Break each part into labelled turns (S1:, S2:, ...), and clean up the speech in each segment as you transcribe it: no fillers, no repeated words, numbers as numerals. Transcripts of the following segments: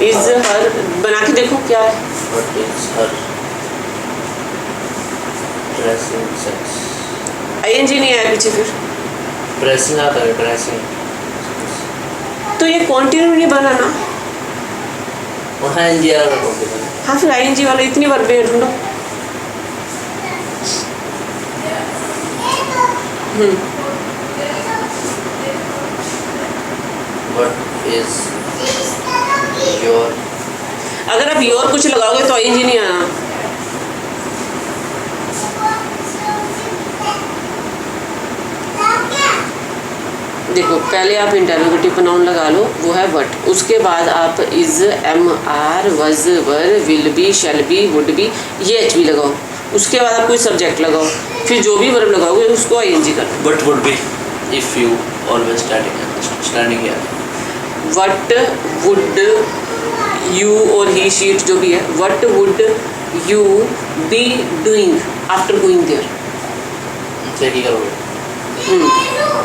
S1: Is हर बना के देखो क्या है।
S2: What is her dressing sense?
S1: ING नहीं आया पीछे, फिर
S2: ड्रेसिंग आता है, ड्रेसिंग।
S1: तो ये कॉन्टिन्यू नहीं बना ना।
S2: वहाँ एनजी आ रहा है।
S1: हाँ, फिर आईएनजी वाला इतनी वर्बें हैं, ढूंढो।
S2: What is your?
S1: अगर आप योर कुछ लगाओगे तो आईएनजी नहीं आना। देखो, पहले आप इंटरोगेटिव प्रोनाउन लगा लो, वो है व्हाट। उसके बाद आप is, am, are, was, were, will be, shall be, would be, ये एच बी लगाओ। उसके बाद आप कोई सब्जेक्ट लगाओ, फिर जो भी वर्ब लगाओगे उसको आईएनजी कर दो।
S2: What would be if you always standing here?
S1: What would you और ही, शीट जो भी है, what would you be doing after going there.
S2: क्या करोगे?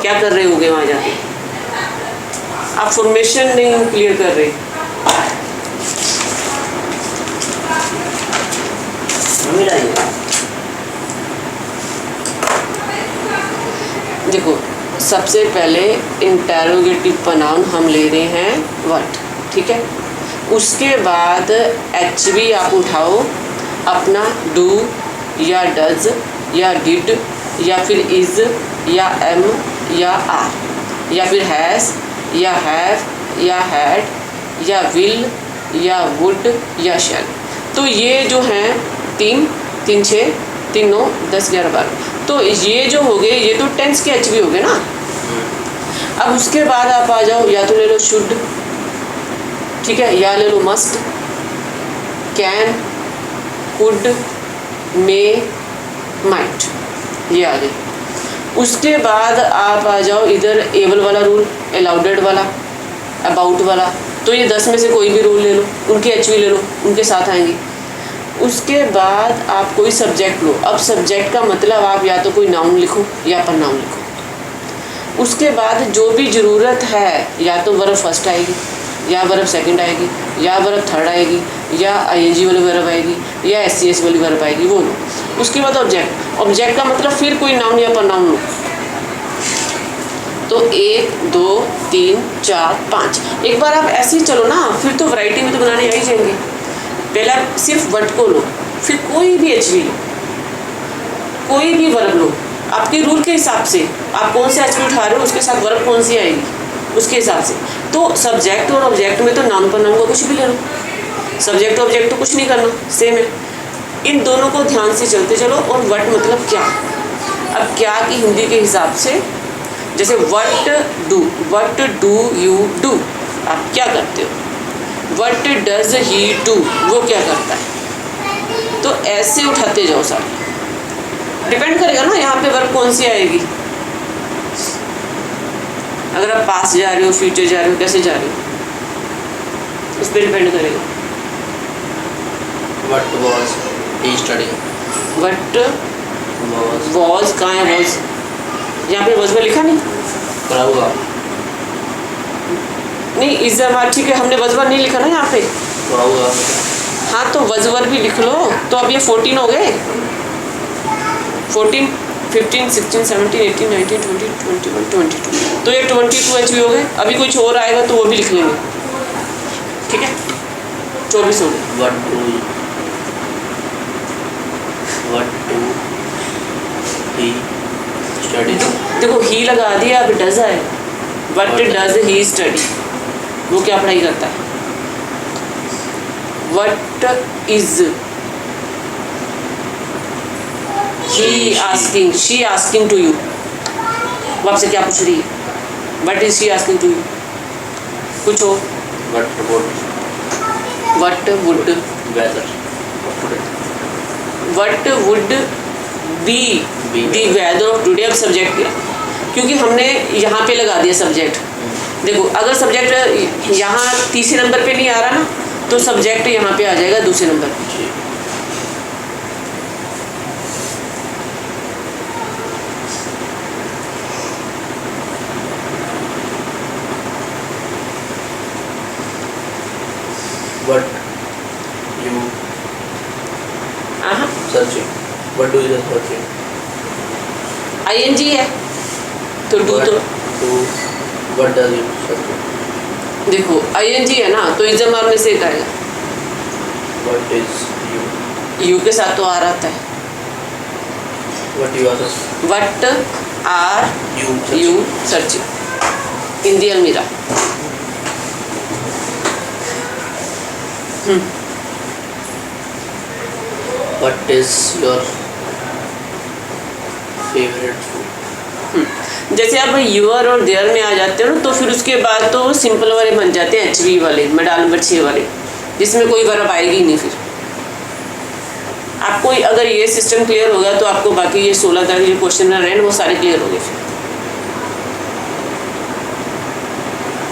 S1: क्या कर रहे होगे वहाँ जाके? आप फॉर्मेशन नहीं क्लियर कर रहे। देखो, सबसे पहले इंटरोगेटिव प्रोनाउन हम ले रहे हैं व्हाट, ठीक है। उसके बाद एच बी आप उठाओ अपना डू या डज या डिड या फिर इज या एम या आर या फिर हैज़ या हैव या हैड या विल या वुड या शैल। तो ये जो हैं तीन 6 3 9 10 11 12, तो ये जो हो गए ये तो टेंस के एच बी हो गए ना। अब उसके बाद आप आ जाओ, या तो ले लो शुड, ठीक है, या ले लो must, can, could, may, might, ये आ गए। उसके बाद आप आ जाओ इधर एबल वाला रूल, अलाउडेड वाला, अबाउट वाला। तो ये 10 में से कोई भी रूल ले लो, उनके एच बी ले लो, उनके साथ आएंगे। उसके बाद आप कोई सब्जेक्ट लो। अब सब्जेक्ट का मतलब आप या तो कोई नाउन लिखो या प्रोनाउन लिखो। उसके बाद जो भी ज़रूरत है, या तो वर्ब फर्स्ट आएगी या वर्ब सेकंड आएगी या वर्ब थर्ड आएगी या आईएनजी वाली वर्ब आएगी या एससीएस वाली वर्ब आएगी, वो लो। उसके बाद ऑब्जेक्ट का मतलब फिर कोई नाउन या प्रोनाउन लो। तो 1 2 3 4 5, एक बार आप ऐसे ही चलो ना, फिर तो वैरायटी में तो बनाने आ ही जाएंगे। पहले आप सिर्फ वर्ड को लो, फिर कोई भी एच वी लो, कोई भी वर्ब लो, आपके रूल के हिसाब से आप कौन सा एच वी उठा रहे हो उसके साथ वर्ब कौन सी आएगी उसके हिसाब से। तो सब्जेक्ट और ऑब्जेक्ट में तो नाउन प्रोनाउन को कुछ भी ले लो, सब्जेक्ट ऑब्जेक्ट तो कुछ नहीं करना, सेम है। इन दोनों को ध्यान से चलते चलो। और व्हाट मतलब क्या। अब क्या की हिंदी के हिसाब से, जैसे व्हाट डू यू डू, आप क्या करते हो। व्हाट डज ही डू, वो क्या करता है। तो ऐसे उठाते जाओ सारे, डिपेंड करेगा ना यहाँ पे वर्ब कौन सी आएगी। अगर आप पास जा रहे हो, फ्यूचर जा रहे हो, कैसे जा रहे हो, उस पर डिपेंड करेगा।
S2: What was he studying?
S1: What was कहाँ है was, यहाँ पे was में लिखा नहीं,
S2: पढ़ा होगा
S1: नहीं इज हमारा, ठीक है, हमने was नहीं लिखा ना यहाँ पे,
S2: पढ़ा होगा।
S1: हाँ तो was भी लिख लो। तो अब ये 14 हो गए, 14 15 16 17 18 19 20 21 22, तो ये 22 एच हो गए। अभी कुछ और आएगा तो वो भी लिख लेंगे, ठीक है। 24 हो गए।
S2: What do he study?
S1: देखो ही लगा दिया, अब डज है। What does he study, वो क्या पढ़ाई करता है। What is he asking, she asking to you, वो आपसे क्या पूछ रही है। What is she asking to you, कुछ हो। What would
S2: Weather.
S1: What would be the weather of today। अब सब्जेक्ट किया, क्योंकि हमने यहाँ पे लगा दिया सब्जेक्ट। देखो अगर सब्जेक्ट यहाँ तीसरे नंबर पे नहीं आ रहा ना, तो सब्जेक्ट यहाँ पे आ जाएगा दूसरे नंबर पे।
S2: What you searching? What do you searching?
S1: ING है तो डू
S2: What
S1: तो
S2: do? What does you searching?
S1: देखो ING है ना तो इस जमार में से एक आएगा,
S2: What is you?
S1: यू के साथ तो आर आता है.
S2: What you are searching?
S1: What are
S2: You
S1: you
S2: searching.
S1: Searching in the अलमीरा.
S2: What is your favorite food?
S1: जैसे आप यूआर और देयर में आ जाते हो ना तो फिर उसके बाद तो सिंपल वाले बन जाते हैं HV वाले, मॉडल नंबर 6 वाले, जिसमें कोई वर्ब आएगी ही नहीं. फिर आपको अगर ये सिस्टम क्लियर हो गया तो आपको बाकी ये 16 तरह के जो क्वेश्चन बन रहे हैं वो सारे क्लियर हो गए. फिर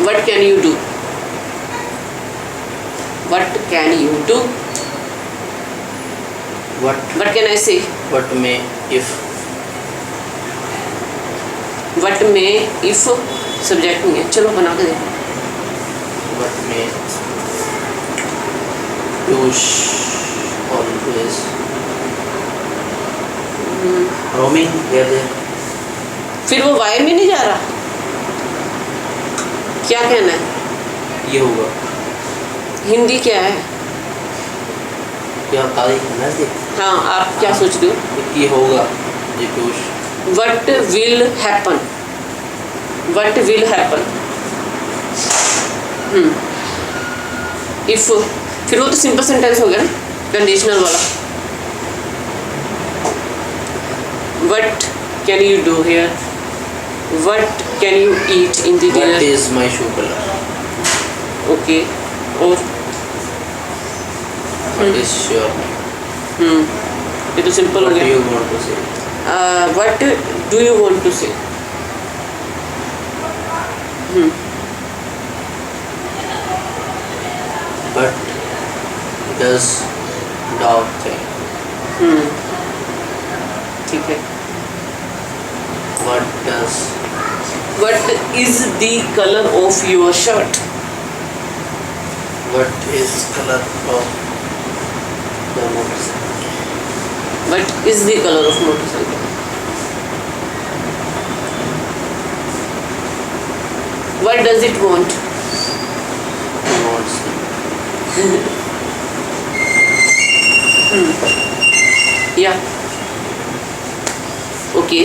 S1: what can you do, what can you do,
S2: What
S1: what can I से,
S2: may if
S1: व्हाट में इफ सब्जेक्ट नहीं है. चलो बना के देखो.
S2: what may use always roaming here there.
S1: फिर वो वाई में नहीं जा रहा, क्या कहना है.
S2: ये होगा
S1: हिंदी क्या है.
S2: क्या तारीख है ना जी.
S1: हाँ आप क्या सोच रहे हो.
S2: ये होगा ये कुछ
S1: What will happen? What will happen? If फिर वो तो सिंपल सेंटेंस हो गया ना, कंडीशनल वाला. What can you do here? What can you eat in the
S2: what
S1: dinner?
S2: is my shoe color.
S1: Okay. और
S2: What is your
S1: ये तो सिंपल हो
S2: what do
S1: गया.
S2: you want to say.
S1: What do you want to say?
S2: What does dog think.
S1: ठीक है.
S2: What does
S1: What is the color of your shirt?
S2: what is color of the motorcycle.
S1: What is the color of motorcycle? What does it want?
S2: Wants
S1: Yeah. Okay.